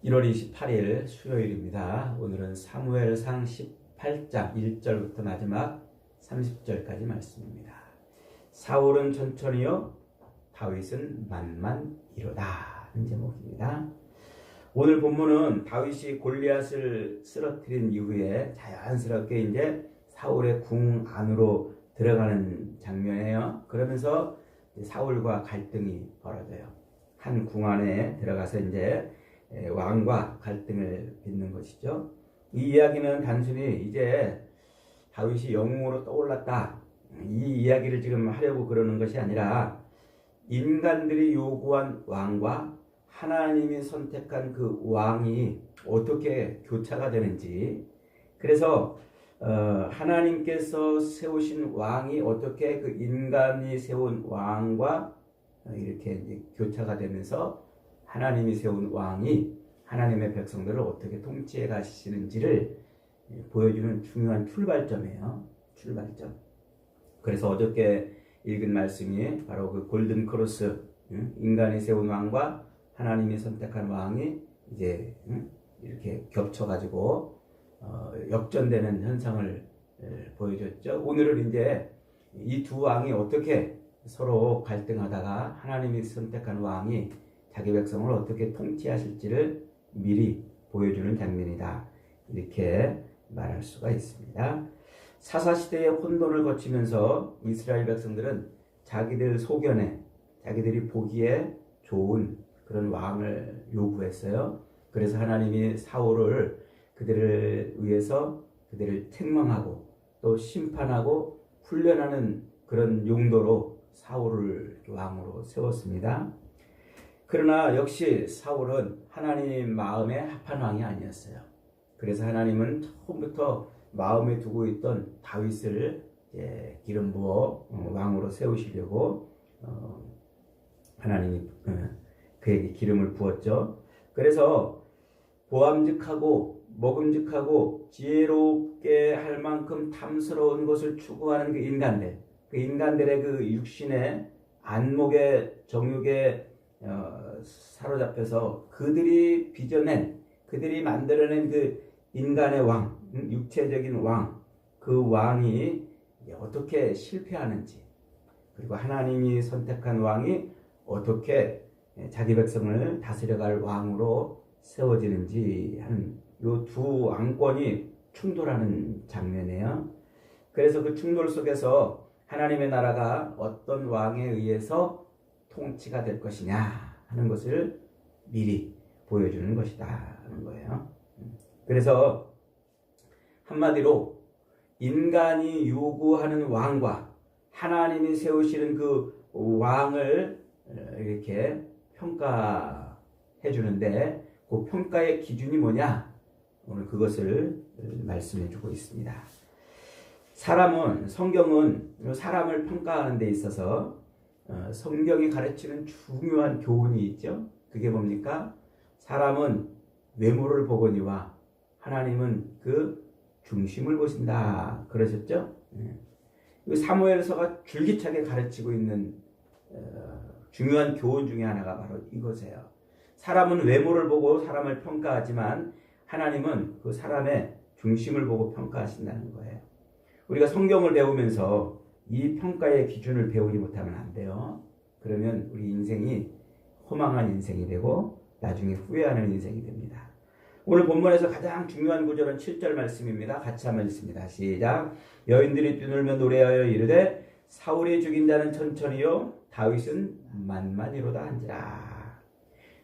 1월 28일 수요일입니다. 오늘은 사무엘상 18장 1절부터 마지막 30절까지 말씀입니다. 사울은 천천히요, 다윗은 만만이로다 하는 제목입니다. 오늘 본문은 다윗이 골리앗을 쓰러뜨린 이후에 자연스럽게 이제 사울의 궁 안으로 들어가는 장면이에요. 그러면서 사울과 갈등이 벌어져요. 한 궁 안에 들어가서 이제 왕과 갈등을 빚는 것이죠. 이 이야기는 단순히 이제 다윗이 영웅으로 떠올랐다, 이 이야기를 지금 하려고 그러는 것이 아니라 인간들이 요구한 왕과 하나님이 선택한 그 왕이 어떻게 교차가 되는지, 그래서 하나님께서 세우신 왕이 어떻게 그 인간이 세운 왕과 이렇게 이제 교차가 되면서 하나님이 세운 왕이 하나님의 백성들을 어떻게 통치해 가시는지를 보여주는 중요한 출발점이에요. 출발점. 그래서 어저께 읽은 말씀이 바로 그 골든 크로스, 인간이 세운 왕과 하나님이 선택한 왕이 이제 이렇게 겹쳐가지고 역전되는 현상을 보여줬죠. 오늘은 이제 이 두 왕이 어떻게 서로 갈등하다가 하나님이 선택한 왕이 자기 백성을 어떻게 통치하실지를 미리 보여주는 장면이다, 이렇게 말할 수가 있습니다. 사사시대의 혼돈을 거치면서 이스라엘 백성들은 자기들 소견에, 자기들이 보기에 좋은 그런 왕을 요구했어요. 그래서 하나님이 사울을 그들을 위해서 그들을 책망하고 또 심판하고 훈련하는 그런 용도로 사울을 왕으로 세웠습니다. 그러나 역시 사울은 하나님 마음에 합한 왕이 아니었어요. 그래서 하나님은 처음부터 마음에 두고 있던 다윗을 기름 부어 왕으로 세우시려고 하나님이 그에게 기름을 부었죠. 그래서 보암직하고 먹음직하고 지혜롭게 할 만큼 탐스러운 것을 추구하는 그 인간들의 그 육신의 안목의 정욕에 사로잡혀서 그들이 빚어낸, 그들이 만들어낸 그 인간의 왕, 육체적인 왕, 그 왕이 어떻게 실패하는지, 그리고 하나님이 선택한 왕이 어떻게 자기 백성을 다스려갈 왕으로 세워지는지 하는 이 두 왕권이 충돌하는 장면이에요. 그래서 그 충돌 속에서 하나님의 나라가 어떤 왕에 의해서 통치가 될 것이냐 하는 것을 미리 보여주는 것이다 하는 거예요. 그래서 한마디로 인간이 요구하는 왕과 하나님이 세우시는 그 왕을 이렇게 평가해 주는데, 그 평가의 기준이 뭐냐? 오늘 그것을 말씀해 주고 있습니다. 성경은 사람을 평가하는 데 있어서 성경이 가르치는 중요한 교훈이 있죠. 그게 뭡니까? 사람은 외모를 보거니와 하나님은 그 중심을 보신다, 그러셨죠? 사무엘서가 줄기차게 가르치고 있는 중요한 교훈 중에 하나가 바로 이것이에요. 사람은 외모를 보고 사람을 평가하지만 하나님은 그 사람의 중심을 보고 평가하신다는 거예요. 우리가 성경을 배우면서 이 평가의 기준을 배우지 못하면 안 돼요. 그러면 우리 인생이 허망한 인생이 되고 나중에 후회하는 인생이 됩니다. 오늘 본문에서 가장 중요한 구절은 7절 말씀입니다. 같이 한번 읽습니다. 시작. 여인들이 뛰놀며 노래하여 이르되 사울이 죽인 자는 천천히요, 다윗은 만만이로다 한지라.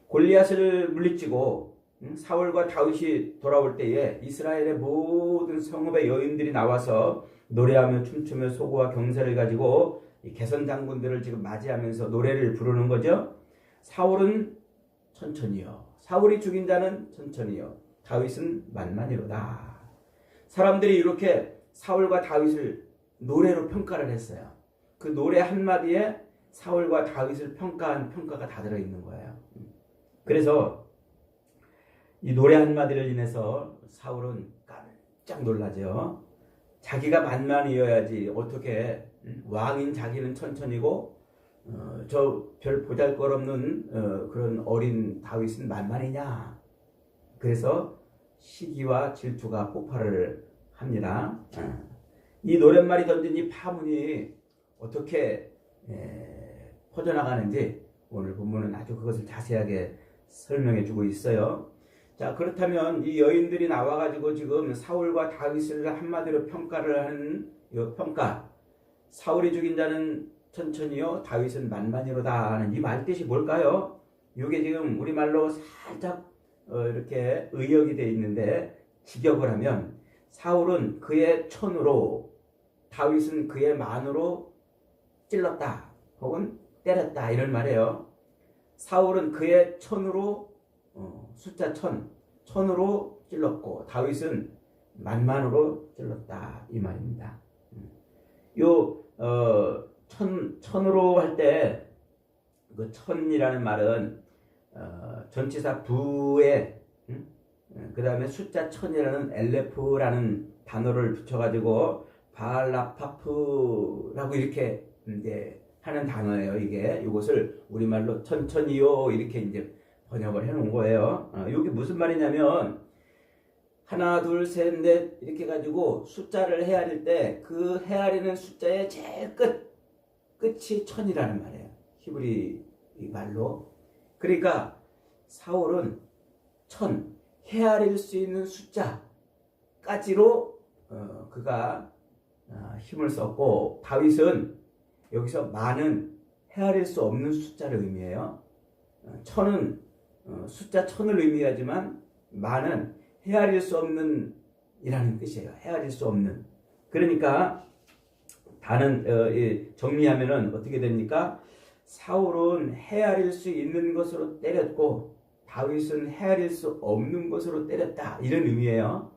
골리앗을 물리치고 사울과 다윗이 돌아올 때에 이스라엘의 모든 성읍의 여인들이 나와서 노래하며 춤추며 소고와 경사를 가지고 개선 장군들을 지금 맞이하면서 노래를 부르는 거죠. 사울은 천천히요, 사울이 죽인 자는 천천히요, 다윗은 만만이로다. 사람들이 이렇게 사울과 다윗을 노래로 평가를 했어요. 그 노래 한마디에 사울과 다윗을 평가한 평가가 다 들어있는 거예요. 그래서 이 노래 한마디를 인해서 사울은 깜짝 놀라죠. 자기가 만만이어야지 어떻게 왕인 자기는 천천히고 저 별 보잘것없는 그런 어린 다윗은 만만이냐. 그래서 시기와 질투가 폭발을 합니다. 이 노랫말이 던진 이 파문이 어떻게 퍼져나가는지 오늘 본문은 아주 그것을 자세하게 설명해 주고 있어요. 자, 그렇다면 이 여인들이 나와가지고 지금 사울과 다윗을 한마디로 평가를 하는 이 평가, 사울이 죽인 자는 천천히요 다윗은 만만히로다 하는 이 말뜻이 뭘까요? 이게 지금 우리말로 살짝 이렇게 의역이 되어 있는데 직역을 하면 사울은 그의 천으로 다윗은 그의 만으로 찔렀다 혹은 때렸다 이런 말이에요. 사울은 그의 천으로 숫자 천으로 찔렀고 다윗은 만만으로 찔렀다 이 말입니다. 요 천으로 할 때 그 천이라는 말은 전치사 부에 그 다음에 숫자 천이라는 엘레프라는 단어를 붙여가지고 바알라파프라고 이렇게 이제 하는 단어예요. 이것을 우리말로 천천히요 이렇게 이제 번역을 해놓은 거예요. 이게 무슨 말이냐면 하나 둘 셋 넷 이렇게 가지고 숫자를 헤아릴 때 그 헤아리는 숫자의 제일 끝이 천이라는 말이에요. 히브리 말로. 그러니까 사울은 천 헤아릴 수 있는 숫자까지로 그가 힘을 썼고 다윗은 여기서 만은 헤아릴 수 없는 숫자를 의미해요. 천은 숫자 천을 의미하지만 만은 헤아릴 수 없는 이라는 뜻이에요. 헤아릴 수 없는. 그러니까 정리하면은 어떻게 됩니까? 사울은 헤아릴 수 있는 것으로 때렸고 다윗은 헤아릴 수 없는 것으로 때렸다 이런 의미예요.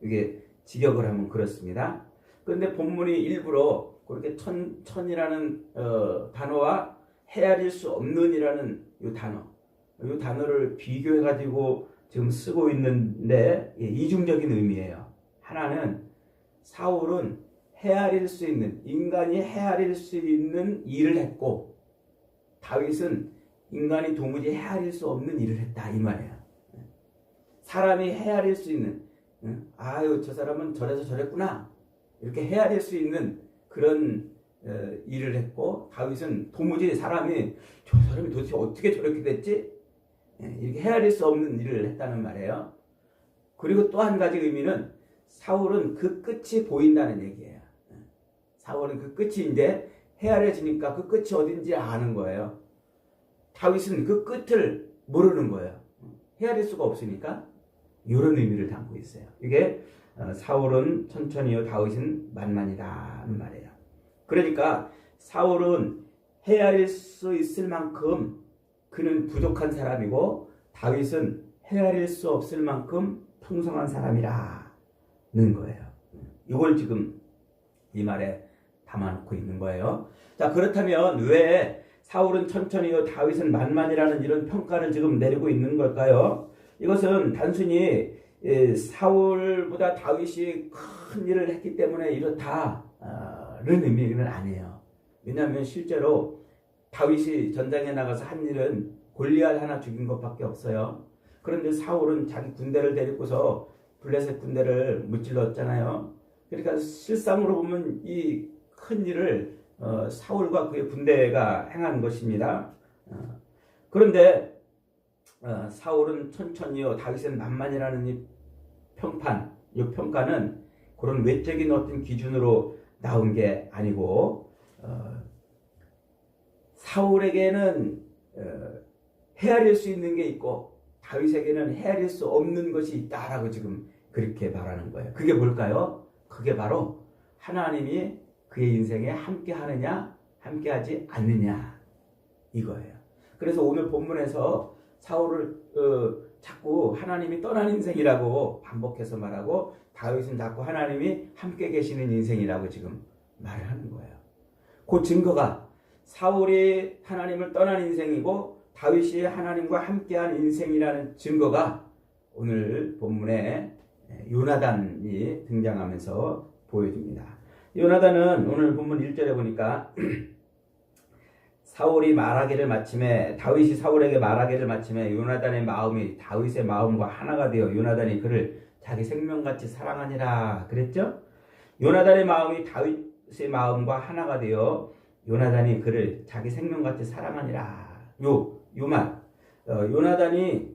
이게 직역을 하면 그렇습니다. 그런데 본문이 일부러 그렇게 천이라는 단어와 헤아릴 수 없는이라는 이 단어를 비교해 가지고 지금 쓰고 있는데 이중적인 의미예요. 하나는 사울은 헤아릴 수 있는 인간이 헤아릴 수 있는 일을 했고 다윗은 인간이 도무지 헤아릴 수 없는 일을 했다 이 말이에요. 사람이 헤아릴 수 있는 아유 저 사람은 저래서 저랬구나 이렇게 헤아릴 수 있는 그런 일을 했고 다윗은 도무지 저 사람이 도대체 어떻게 저렇게 됐지? 이렇게 헤아릴 수 없는 일을 했다는 말이에요. 그리고 또 한 가지 의미는 사울은 그 끝이 보인다는 얘기예요. 사울은 그 끝이 이제 헤아려지니까 그 끝이 어딘지 아는 거예요. 다윗은 그 끝을 모르는 거예요. 헤아릴 수가 없으니까 이런 의미를 담고 있어요. 이게 사울은 천천히요 다윗은 만만이다는 말이에요. 그러니까 사울은 헤아릴 수 있을 만큼 그는 부족한 사람이고 다윗은 헤아릴 수 없을 만큼 풍성한 사람이라는 거예요. 이걸 지금 이 말에 담아놓고 있는 거예요. 자, 그렇다면 왜 사울은 천천히요 다윗은 만만이라는 이런 평가를 지금 내리고 있는 걸까요? 이것은 단순히 사울보다 다윗이 큰 일을 했기 때문에 이렇다는 의미는 아니에요. 왜냐하면 실제로 다윗이 전장에 나가서 한 일은 골리앗 하나 죽인 것밖에 없어요. 그런데 사울은 자기 군대를 데리고서 블레셋 군대를 무찔렀잖아요. 그러니까 실상으로 보면 이 큰 일을 사울과 그의 군대가 행한 것입니다. 그런데 사울은 천천히요 다윗은 만만이라는 이 평가는 그런 외적인 어떤 기준으로 나온 게 아니고 사울에게는 헤아릴 수 있는 게 있고 다윗에게는 헤아릴 수 없는 것이 있다라고 지금 그렇게 말하는 거예요. 그게 뭘까요? 그게 바로 하나님이 그의 인생에 함께 하느냐 함께 하지 않느냐 이거예요. 그래서 오늘 본문에서 사울을 자꾸 하나님이 떠난 인생이라고 반복해서 말하고 다윗은 자꾸 하나님이 함께 계시는 인생이라고 지금 말을 하는 거예요. 그 증거가 사울이 하나님을 떠난 인생이고 다윗이 하나님과 함께한 인생이라는 증거가 오늘 본문에 요나단이 등장하면서 보여줍니다. 요나단은 오늘 본문 1절에 보니까 다윗이 사울에게 말하기를 마침에 요나단의 마음이 다윗의 마음과 하나가 되어 요나단이 그를 자기 생명같이 사랑하니라 그랬죠? 요나단의 마음이 다윗의 마음과 하나가 되어 요나단이 그를 자기 생명같이 사랑하니라. 요 말. 요나단의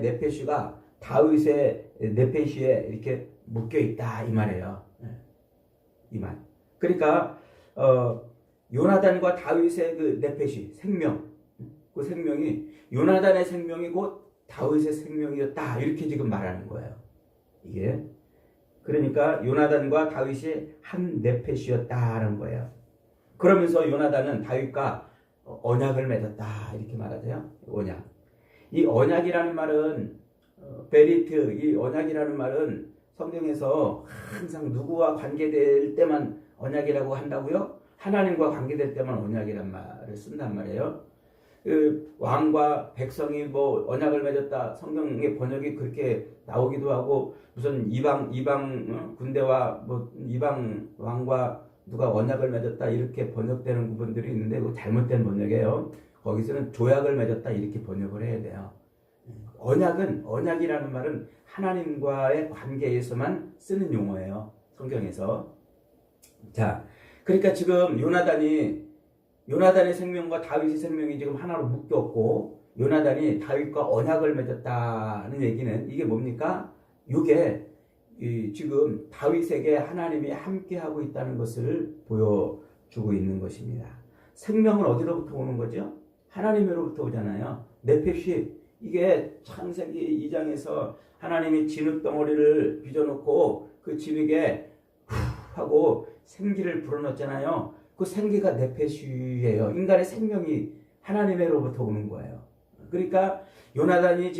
네페쉬가 다윗의 네페쉬에 이렇게 묶여 있다 이 말이에요. 이 말. 그러니까 요나단과 다윗의 그 네페쉬 생명, 그 생명이 요나단의 생명이 곧 다윗의 생명이었다 이렇게 지금 말하는 거예요. 이게 그러니까 요나단과 다윗이 한 네페쉬였다는 거예요. 그러면서 요나단은 다윗과 언약을 맺었다 이렇게 말하세요. 언약. 이 언약이라는 말은 베리트, 이 언약이라는 말은 성경에서 항상 누구와 관계될 때만 언약이라고 한다고요? 하나님과 관계될 때만 언약이란 말을 쓴단 말이에요. 그 왕과 백성이 뭐 언약을 맺었다 성경의 번역이 그렇게 나오기도 하고 무슨 이방 군대와 뭐 이방 왕과 누가 언약을 맺었다 이렇게 번역되는 부분들이 있는데 그거 잘못된 번역이에요. 거기서는 조약을 맺었다 이렇게 번역을 해야 돼요. 언약이라는 말은 하나님과의 관계에서만 쓰는 용어예요. 성경에서. 자, 그러니까 지금 요나단의 생명과 다윗의 생명이 지금 하나로 묶였고 요나단이 다윗과 언약을 맺었다는 얘기는 이게 뭡니까? 이게 지금 다윗에게 하나님이 함께하고 있다는 것을 보여주고 있는 것입니다. 생명은 어디로부터 오는 거죠? 하나님으로부터 오잖아요. 네페쉬, 이게 창세기 2장에서 하나님이 진흙덩어리를 빚어놓고 그 진흙에 하고 생기를 불어넣었잖아요. 그 생기가 네페쉬예요. 인간의 생명이 하나님으로부터 오는 거예요. 그러니까 요나단의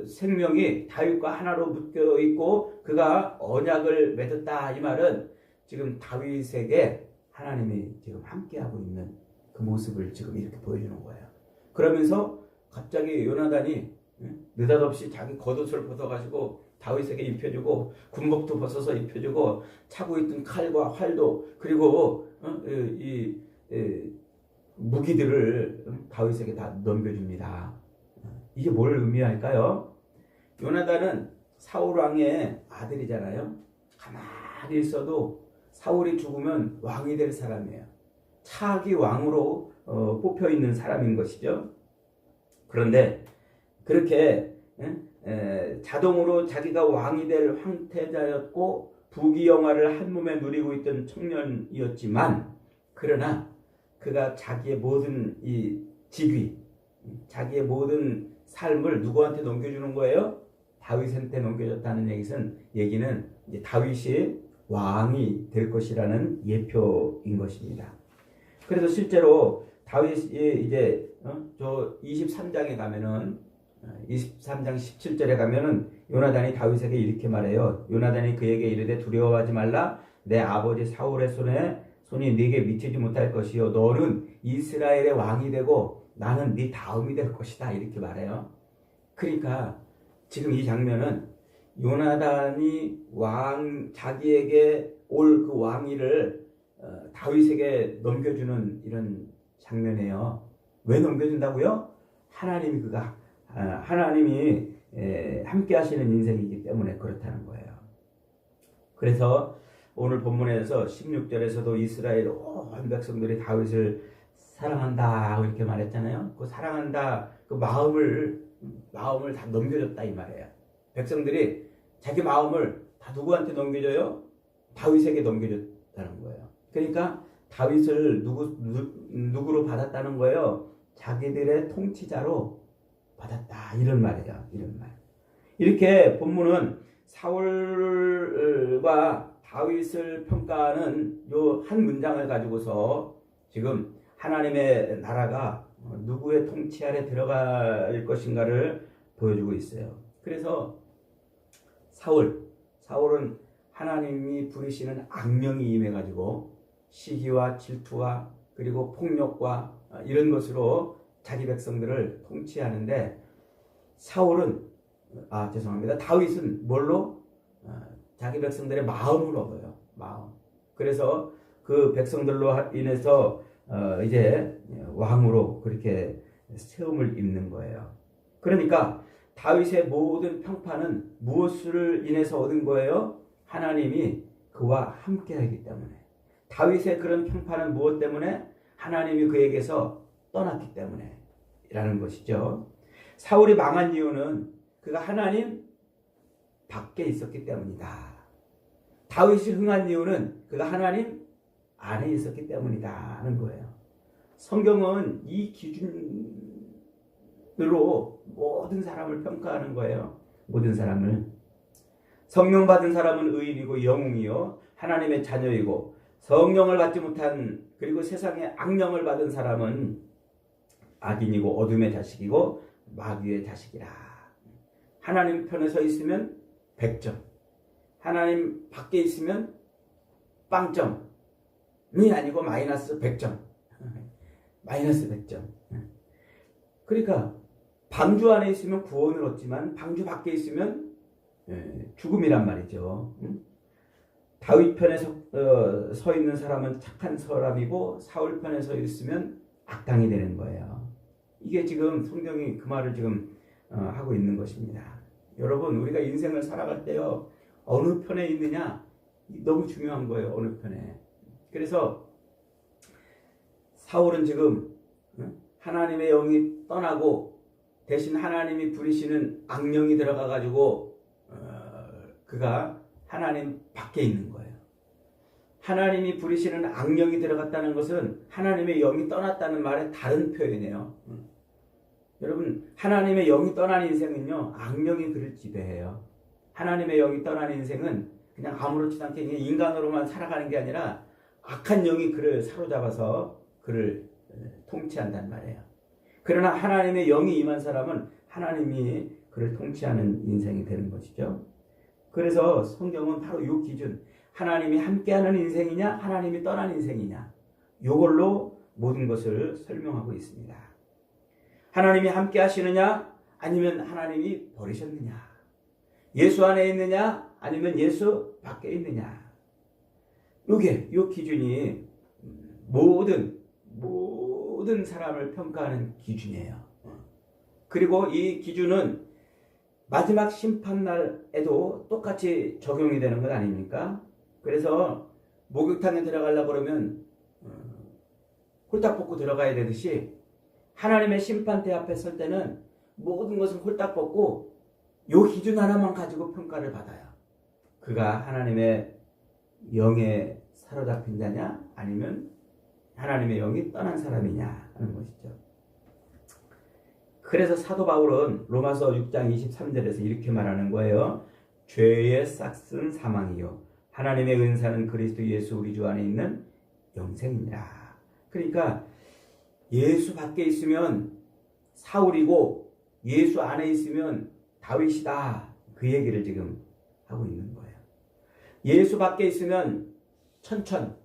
생명이 다윗과 하나로 묶여 있고 그가 언약을 맺었다 이 말은 지금 다윗에게 하나님이 지금 함께하고 있는 그 모습을 지금 이렇게 보여주는 거예요. 그러면서 갑자기 요나단이 느닷없이 자기 겉옷을 벗어가지고 다윗에게 입혀주고 군복도 벗어서 입혀주고 차고 있던 칼과 활도 그리고 무기들을 다윗에게 다 넘겨줍니다. 이게 뭘 의미할까요? 요나단은 사울 왕의 아들이잖아요. 가만히 있어도 사울이 죽으면 왕이 될 사람이에요. 차기 왕으로 뽑혀 있는 사람인 것이죠. 그런데 그렇게 자동으로 자기가 왕이 될 황태자였고 부귀영화를 한 몸에 누리고 있던 청년이었지만 그러나 그가 자기의 모든 이 직위, 자기의 모든 삶을 누구한테 넘겨주는 거예요? 다윗한테 넘겨줬다는 얘기는 이제 다윗이 왕이 될 것이라는 예표인 것입니다. 그래서 실제로 다윗이 이제 저 23장에 가면은 23장 17절에 가면은 요나단이 다윗에게 이렇게 말해요. 요나단이 그에게 이르되 두려워하지 말라. 내 아버지 사울의 손이 네게 미치지 못할 것이요 너는 이스라엘의 왕이 되고 나는 네 다음이 될 것이다 이렇게 말해요. 그러니까 지금 이 장면은 요나단이 자기에게 올 그 왕위를 다윗에게 넘겨주는 이런 장면이에요. 왜 넘겨준다고요? 하나님이 함께 하시는 인생이기 때문에 그렇다는 거예요. 그래서 오늘 본문에서 16절에서도 이스라엘 온 백성들이 다윗을 사랑한다 이렇게 말했잖아요. 그 사랑한다 그 마음을 다 넘겨줬다 이 말이에요. 백성들이 자기 마음을 다 누구한테 넘겨줘요? 다윗에게 넘겨줬다는 거예요. 그러니까 다윗을 누구로 받았다는 거예요? 자기들의 통치자로 받았다 이런 말이에요. 이런 말. 이렇게 본문은 사울과 다윗을 평가하는 요 한 문장을 가지고서 지금 하나님의 나라가 누구의 통치 아래 들어갈 것인가를 보여주고 있어요. 그래서 사울은 하나님이 부리시는 악령이 임해가지고 시기와 질투와 그리고 폭력과 이런 것으로 자기 백성들을 통치하는데 다윗은 뭘로? 자기 백성들의 마음을 얻어요. 마음. 그래서 그 백성들로 인해서 이제 왕으로 그렇게 세움을 입는 거예요. 그러니까 다윗의 모든 평판은 무엇을 인해서 얻은 거예요? 하나님이 그와 함께하기 때문에. 다윗의 그런 평판은 무엇 때문에? 하나님이 그에게서 떠났기 때문에 라는 것이죠. 사울이 망한 이유는 그가 하나님 밖에 있었기 때문이다. 다윗이 흥한 이유는 그가 하나님 안에 있었기 때문이다 하는 거예요. 성경은 이 기준으로 모든 사람을 평가하는 거예요. 모든 사람을. 성령 받은 사람은 의인이고 영웅이요 하나님의 자녀이고, 성령을 받지 못한 그리고 세상의 악령을 받은 사람은 악인이고 어둠의 자식이고 마귀의 자식이라. 하나님 편에 서 있으면 100점, 하나님 밖에 있으면 빵점이 아니고 마이너스 100점. 마이너스 100점. 그러니까 방주 안에 있으면 구원을 얻지만 방주 밖에 있으면 죽음이란 말이죠. 다윗 편에 서 있는 사람은 착한 사람이고 사울 편에 서 있으면 악당이 되는 거예요. 이게 지금 성경이 그 말을 지금 하고 있는 것입니다. 여러분, 우리가 인생을 살아갈 때요, 어느 편에 있느냐 너무 중요한 거예요. 어느 편에. 그래서 사울은 지금 하나님의 영이 떠나고 대신 하나님이 부리시는 악령이 들어가 가지고 그가 하나님 밖에 있는 거예요. 하나님이 부리시는 악령이 들어갔다는 것은 하나님의 영이 떠났다는 말의 다른 표현이에요. 여러분, 하나님의 영이 떠난 인생은요, 악령이 그를 지배해요. 하나님의 영이 떠난 인생은 그냥 아무렇지도 않게 인간으로만 살아가는 게 아니라 악한 영이 그를 사로잡아서 그를 통치한단 말이에요. 그러나 하나님의 영이 임한 사람은 하나님이 그를 통치하는 인생이 되는 것이죠. 그래서 성경은 바로 이 기준, 하나님이 함께하는 인생이냐 하나님이 떠난 인생이냐, 이걸로 모든 것을 설명하고 있습니다. 하나님이 함께 하시느냐 아니면 하나님이 버리셨느냐, 예수 안에 있느냐 아니면 예수 밖에 있느냐, 이게 이 기준이 모든 사람을 평가하는 기준이에요. 그리고 이 기준은 마지막 심판날에도 똑같이 적용이 되는 것 아닙니까? 그래서 목욕탕에 들어가려고 그러면 홀딱 벗고 들어가야 되듯이 하나님의 심판대 앞에 설 때는 모든 것을 홀딱 벗고 요 기준 하나만 가지고 평가를 받아요. 그가 하나님의 영에 사로잡힌 자냐 아니면 하나님의 영이 떠난 사람이냐 하는 것이죠. 그래서 사도 바울은 로마서 6장 23절에서 이렇게 말하는 거예요. 죄의 싹은 사망이요 하나님의 은사는 그리스도 예수 우리 주 안에 있는 영생이니라. 그러니까 예수 밖에 있으면 사울이고 예수 안에 있으면 다윗이다, 그 얘기를 지금 하고 있는 거예요. 예수 밖에 있으면 천천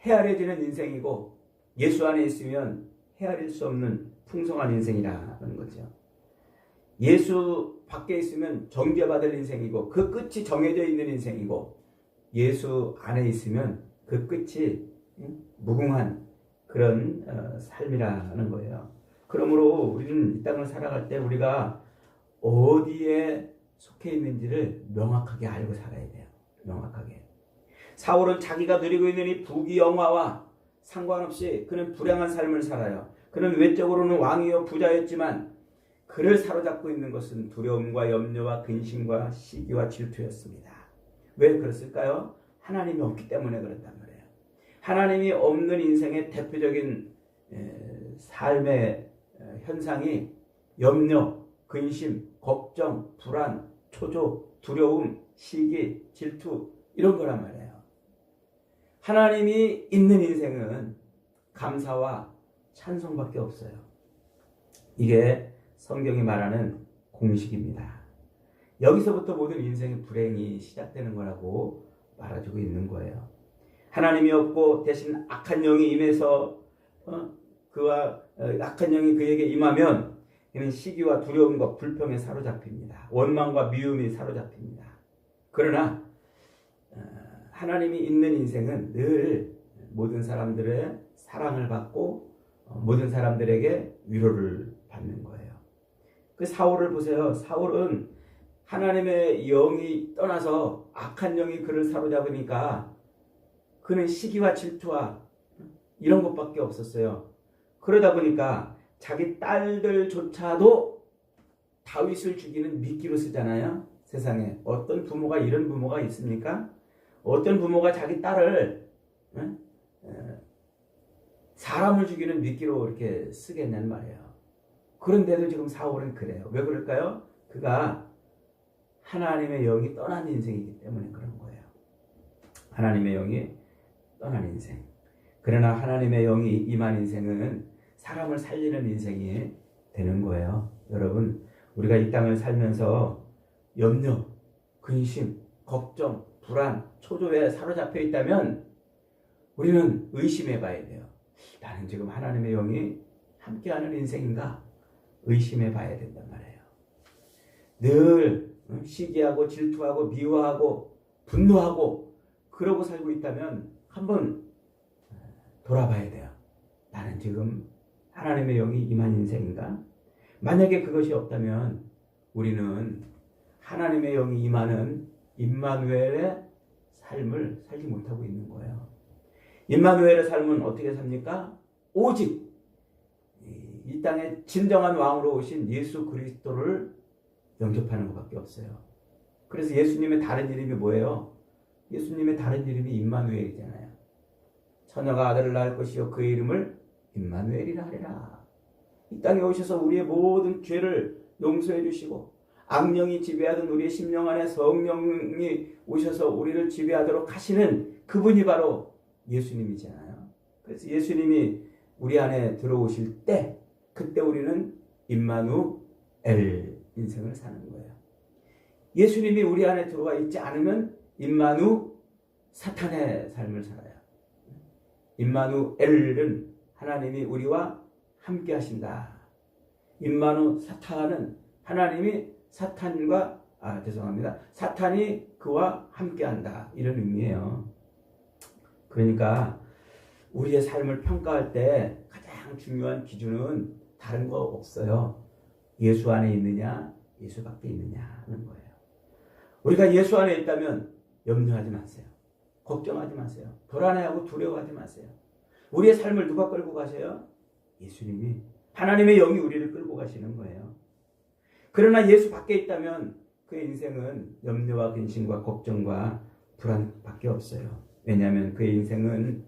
헤아려지는 인생이고 예수 안에 있으면 헤아릴 수 없는 풍성한 인생이라는 거죠. 예수 밖에 있으면 정죄받을 인생이고 그 끝이 정해져 있는 인생이고, 예수 안에 있으면 그 끝이 무궁한 그런 삶이라는 거예요. 그러므로 우리는 이 땅을 살아갈 때 우리가 어디에 속해 있는지를 명확하게 알고 살아야 돼요. 명확하게. 사울은 자기가 누리고 있는 이 부귀영화와 상관없이 그는 불행한 삶을 살아요. 그는 외적으로는 왕이요 부자였지만 그를 사로잡고 있는 것은 두려움과 염려와 근심과 시기와 질투였습니다. 왜 그랬을까요? 하나님이 없기 때문에 그랬단 말이에요. 하나님이 없는 인생의 대표적인 삶의 현상이 염려, 근심, 걱정, 불안, 초조, 두려움, 시기, 질투, 이런 거란 말이에요. 하나님이 있는 인생은 감사와 찬송밖에 없어요. 이게 성경이 말하는 공식입니다. 여기서부터 모든 인생의 불행이 시작되는 거라고 말해주고 있는 거예요. 하나님이 없고 대신 악한 영이 임해서 악한 영이 그에게 임하면 그는 시기와 두려움과 불평에 사로잡힙니다. 원망과 미움이 사로잡힙니다. 그러나 하나님이 있는 인생은 늘 모든 사람들의 사랑을 받고 모든 사람들에게 위로를 받는 거예요. 그 사울을 보세요. 사울은 하나님의 영이 떠나서 악한 영이 그를 사로잡으니까 그는 시기와 질투와 이런 것밖에 없었어요. 그러다 보니까 자기 딸들조차도 다윗을 죽이는 미끼로 쓰잖아요. 세상에 어떤 부모가 이런 부모가 있습니까? 어떤 부모가 자기 딸을 사람을 죽이는 미끼로 이렇게 쓰겠냐는 말이에요. 그런데도 지금 사울은 그래요. 왜 그럴까요? 그가 하나님의 영이 떠난 인생이기 때문에 그런 거예요. 하나님의 영이 떠난 인생. 그러나 하나님의 영이 임한 인생은 사람을 살리는 인생이 되는 거예요. 여러분, 우리가 이 땅을 살면서 염려, 근심, 걱정, 불안, 초조에 사로잡혀 있다면 우리는 의심해 봐야 돼요. 나는 지금 하나님의 영이 함께하는 인생인가? 의심해 봐야 된단 말이에요. 늘 시기하고 질투하고 미워하고 분노하고 그러고 살고 있다면 한번 돌아봐야 돼요. 나는 지금 하나님의 영이 임한 인생인가? 만약에 그것이 없다면 우리는 하나님의 영이 임하는 임마누엘의 삶을 살지 못하고 있는 거예요. 임마누엘의 삶은 어떻게 삽니까? 오직 이 땅에 진정한 왕으로 오신 예수 그리스도를 영접하는 것밖에 없어요. 그래서 예수님의 다른 이름이 뭐예요? 예수님의 다른 이름이 임마누엘이잖아요. 처녀가 아들을 낳을 것이요 그의 이름을 임마누엘이라 하리라. 이 땅에 오셔서 우리의 모든 죄를 용서해 주시고 악령이 지배하던 우리의 심령 안에 성령이 오셔서 우리를 지배하도록 하시는 그분이 바로 예수님이잖아요. 그래서 예수님이 우리 안에 들어오실 때 그때 우리는 임마누엘 인생을 사는 거예요. 예수님이 우리 안에 들어와 있지 않으면 임마누 사탄의 삶을 살아요. 임마누엘은 하나님이 우리와 함께 하신다. 임마누 사탄은 하나님이 사탄이 그와 함께 한다. 이런 의미예요. 그러니까 우리의 삶을 평가할 때 가장 중요한 기준은 다른 거 없어요. 예수 안에 있느냐, 예수 밖에 있느냐 하는 거예요. 우리가 예수 안에 있다면 염려하지 마세요. 걱정하지 마세요. 불안해하고 두려워하지 마세요. 우리의 삶을 누가 끌고 가세요? 예수님이, 하나님의 영이 우리를 끌고 가시는 거예요. 그러나 예수 밖에 있다면 그의 인생은 염려와 근심과 걱정과 불안밖에 없어요. 왜냐하면 그의 인생은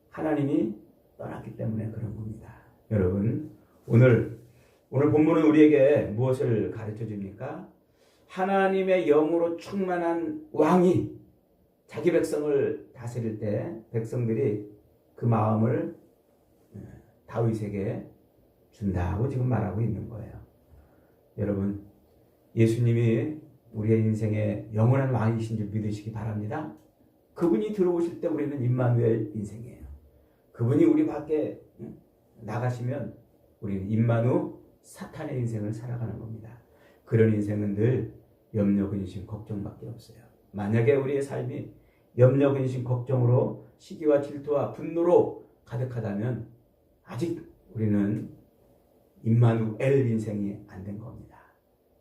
하나님이 떠났기 때문에 그런 겁니다. 여러분, 오늘 본문은 우리에게 무엇을 가르쳐 줍니까? 하나님의 영으로 충만한 왕이 자기 백성을 다스릴 때 백성들이 그 마음을 다윗에게 준다고 지금 말하고 있는 거예요. 여러분, 예수님이 우리의 인생의 영원한 왕이신 줄 믿으시기 바랍니다. 그분이 들어오실 때 우리는 임마누엘 인생이에요. 그분이 우리 밖에 나가시면 우리는 임마누 사탄의 인생을 살아가는 겁니다. 그런 인생은 늘 염려, 근심, 걱정밖에 없어요. 만약에 우리의 삶이 염려, 근심, 걱정으로 시기와 질투와 분노로 가득하다면 아직 우리는 임마누엘 인생이 안 된 겁니다.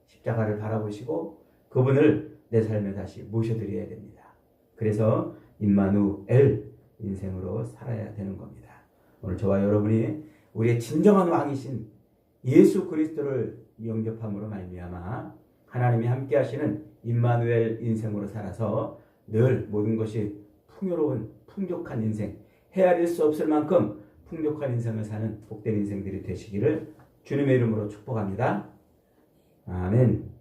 십자가를 바라보시고 그분을 내 삶에 다시 모셔드려야 됩니다. 그래서 임마누엘 인생으로 살아야 되는 겁니다. 오늘 저와 여러분이 우리의 진정한 왕이신 예수 그리스도를 영접함으로 말미암아 하나님이 함께 하시는 임마누엘 인생으로 살아서 늘 모든 것이 풍요로운 풍족한 인생, 헤아릴 수 없을 만큼 풍족한 인생을 사는 복된 인생들이 되시기를 주님의 이름으로 축복합니다. 아멘.